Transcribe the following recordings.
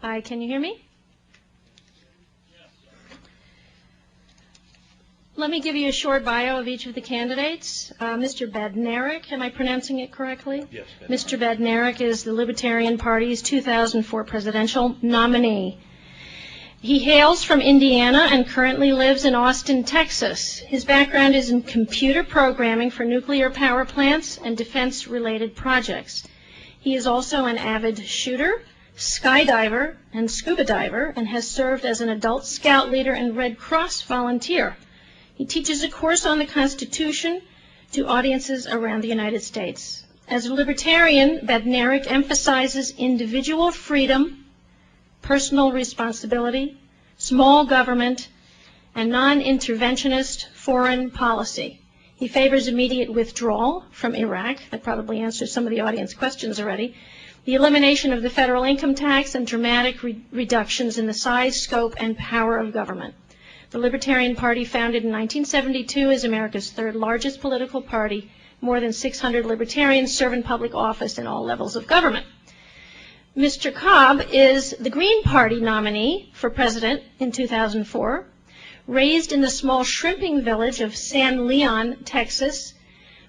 Hi, can you hear me? Let me give you a short bio of each of the candidates. Mr. Bednarik, am I pronouncing it correctly? Yes. Mr. Bednarik is the Libertarian Party's 2004 presidential nominee. He hails from Indiana and currently lives in Austin, Texas. His background is in computer programming for nuclear power plants and defense-related projects. He is also an avid shooter, skydiver, and scuba diver, and has served as an adult scout leader and Red Cross volunteer. He teaches a course on the Constitution to audiences around the United States. As a libertarian, Bednarik emphasizes individual freedom, personal responsibility, small government, and non-interventionist foreign policy. He favors immediate withdrawal from Iraq. That probably answers some of the audience questions already. The elimination of the federal income tax and dramatic reductions in the size, scope, and power of government. The Libertarian Party, founded in 1972, is America's third largest political party. More than 600 libertarians serve in public office in all levels of government. Mr. Cobb is the Green Party nominee for president in 2004. Raised in the small shrimping village of San Leon, Texas,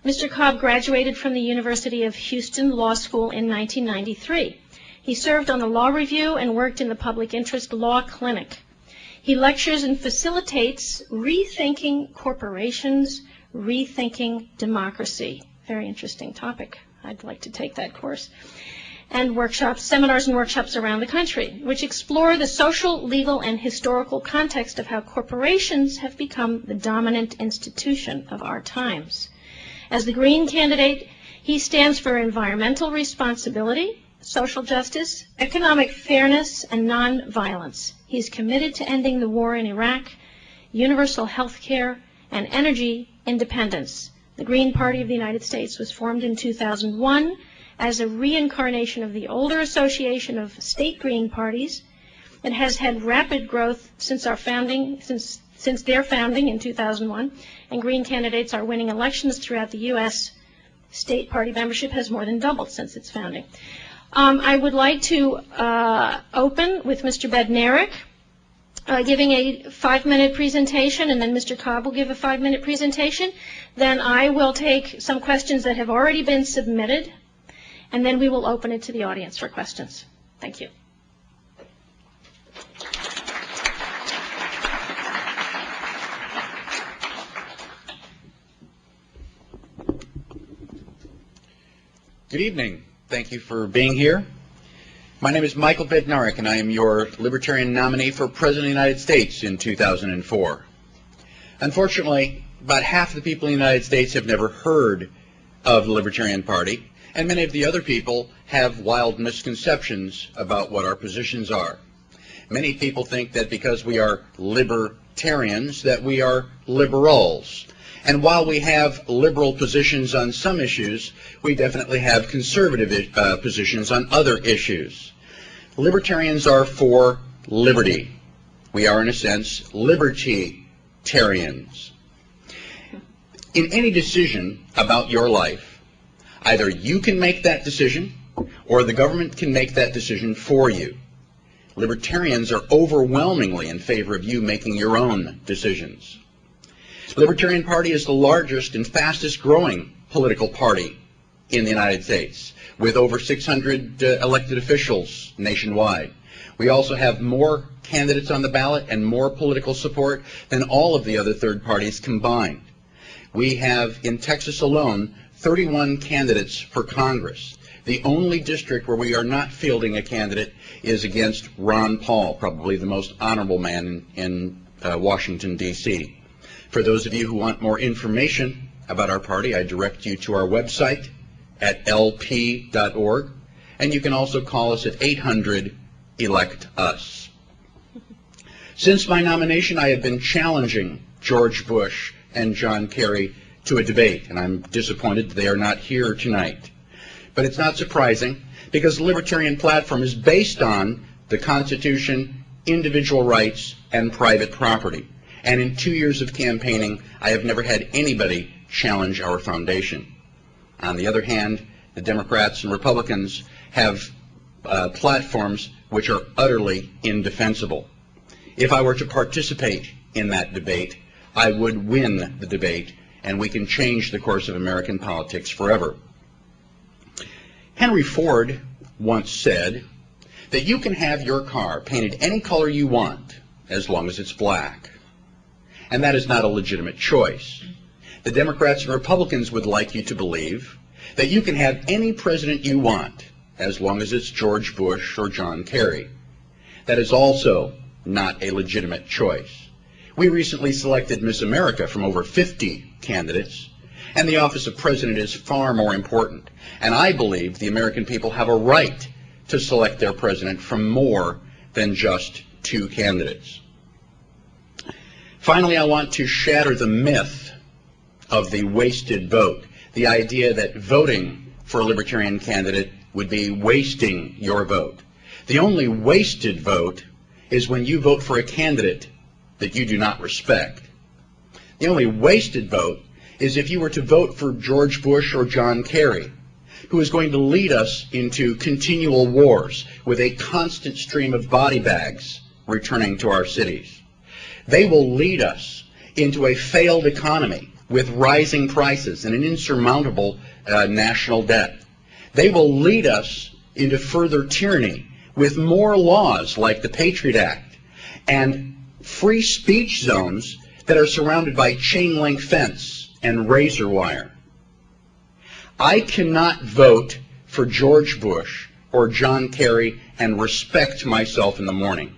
Mr. Cobb graduated from the University of Houston Law School in 1993. He served on the Law Review and worked in the Public Interest Law Clinic. He lectures and facilitates Rethinking Corporations, Rethinking Democracy. Very interesting topic. I'd like to take that course. And workshops, seminars and workshops around the country, which explore the social, legal, and historical context of how corporations have become the dominant institution of our times. As the Green candidate, he stands for environmental responsibility, social justice, economic fairness, and nonviolence. He's committed to ending the war in Iraq, universal health care, and energy independence. The Green Party of the United States was formed in 2001 as a reincarnation of the older association of state Green parties. It has had rapid growth since our founding, since their founding in 2001, and Green candidates are winning elections throughout the U.S. State party membership has more than doubled since its founding. I would like to open with Mr. Bednarik giving a 5-minute presentation, and then Mr. Cobb will give a 5-minute presentation. Then I will take some questions that have already been submitted, and then we will open it to the audience for questions. Thank you. Good evening. Thank you for being here. My name is Michael Bednarik, and I am your Libertarian nominee for President of the United States in 2004. Unfortunately, about half the people in the United States have never heard of the Libertarian Party, and many of the other people have wild misconceptions about what our positions are. Many people think that because we are libertarians, that we are liberals. And while we have liberal positions on some issues, we definitely have conservative positions on other issues. Libertarians are for liberty. We are, in a sense, libertarians. In any decision about your life, either you can make that decision or the government can make that decision for you. Libertarians are overwhelmingly in favor of you making your own decisions. The Libertarian Party is the largest and fastest growing political party in the United States, with over 600 elected officials nationwide. We also have more candidates on the ballot and more political support than all of the other third parties combined. We have, in Texas alone, 31 candidates for Congress. The only district where we are not fielding a candidate is against Ron Paul, probably the most honorable man in Washington, D.C. For those of you who want more information about our party, I direct you to our website at lp.org, and you can also call us at 800-ELECT-US. Since my nomination, I have been challenging George Bush and John Kerry to a debate, and I'm disappointed they are not here tonight. But it's not surprising, because the Libertarian platform is based on the Constitution, individual rights, and private property. And in 2 years of campaigning, I have never had anybody challenge our foundation. On the other hand, the Democrats and Republicans have platforms which are utterly indefensible. If I were to participate in that debate, I would win the debate, and we can change the course of American politics forever. Henry Ford once said that you can have your car painted any color you want as long as it's black. And that is not a legitimate choice. The Democrats and Republicans would like you to believe that you can have any president you want as long as it's George Bush or John Kerry. That is also not a legitimate choice. We recently selected Miss America from over 50 candidates, and the office of president is far more important. And I believe the American people have a right to select their president from more than just 2 candidates. Finally, I want to shatter the myth of the wasted vote, the idea that voting for a Libertarian candidate would be wasting your vote. The only wasted vote is when you vote for a candidate that you do not respect. The only wasted vote is if you were to vote for George Bush or John Kerry, who is going to lead us into continual wars with a constant stream of body bags returning to our cities. They will lead us into a failed economy with rising prices and an insurmountable national debt. They will lead us into further tyranny with more laws like the Patriot Act and free speech zones that are surrounded by chain link fence and razor wire. I cannot vote for George Bush or John Kerry and respect myself in the morning.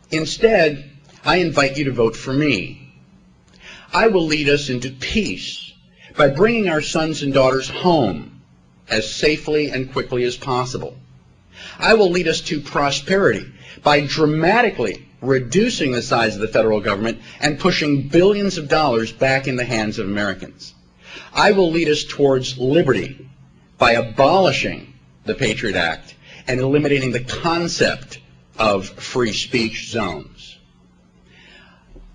Instead, I invite you to vote for me. I will lead us into peace by bringing our sons and daughters home as safely and quickly as possible. I will lead us to prosperity by dramatically reducing the size of the federal government and pushing billions of dollars back in the hands of Americans. I will lead us towards liberty by abolishing the Patriot Act and eliminating the concept of free speech zones.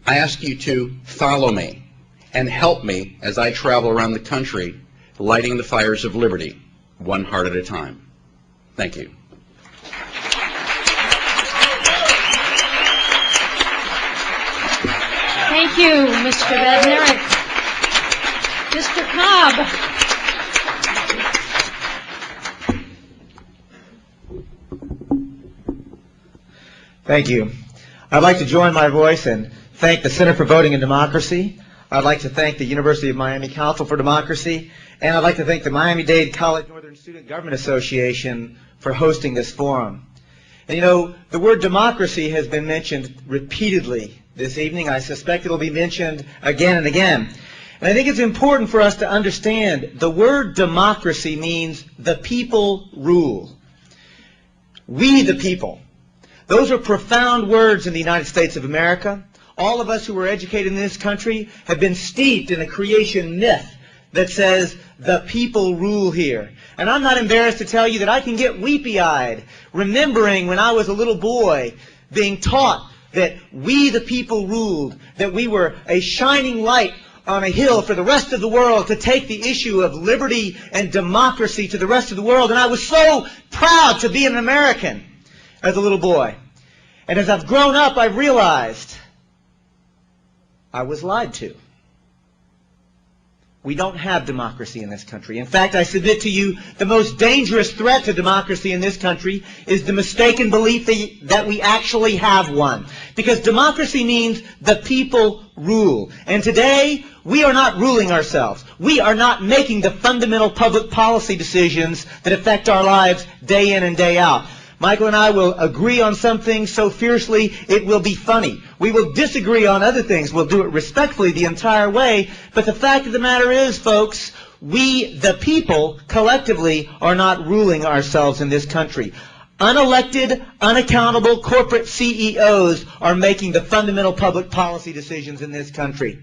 I ask you to follow me and help me as I travel around the country lighting the fires of liberty, one heart at a time. Thank you. Thank you, Mr. Bednarik. Mr. Cobb. Thank you. I'd like to join my voice and thank the Center for Voting and Democracy. I'd like to thank the University of Miami Council for Democracy, and I'd like to thank the Miami-Dade College Northern Student Government Association for hosting this forum. And you know, the word democracy has been mentioned repeatedly this evening. I suspect it will be mentioned again and again. And I think it's important for us to understand the word democracy means the people rule. We the people. Those are profound words in the United States of America. All of us who were educated in this country have been steeped in a creation myth that says the people rule here. And I'm not embarrassed to tell you that I can get weepy-eyed remembering when I was a little boy being taught that we the people ruled, that we were a shining light on a hill for the rest of the world to take the issue of liberty and democracy to the rest of the world. And I was so proud to be an American as a little boy. And as I've grown up, I've realized I was lied to. We don't have democracy in this country. In fact, I submit to you the most dangerous threat to democracy in this country is the mistaken belief that we actually have one. Because democracy means the people rule. And today, we are not ruling ourselves. We are not making the fundamental public policy decisions that affect our lives day in and day out. Michael and I will agree on some things so fiercely it will be funny. We will disagree on other things. We'll do it respectfully the entire way. But the fact of the matter is, folks, we, the people, collectively are not ruling ourselves in this country. Unelected, unaccountable corporate CEOs are making the fundamental public policy decisions in this country.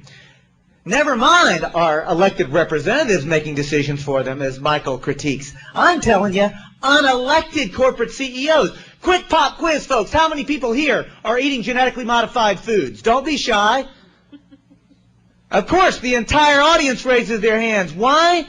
Never mind our elected representatives making decisions for them, as Michael critiques. I'm telling you, unelected corporate CEOs. Quick pop quiz, folks. How many people here are eating genetically modified foods? Don't be shy. Of course, the entire audience raises their hands. Why?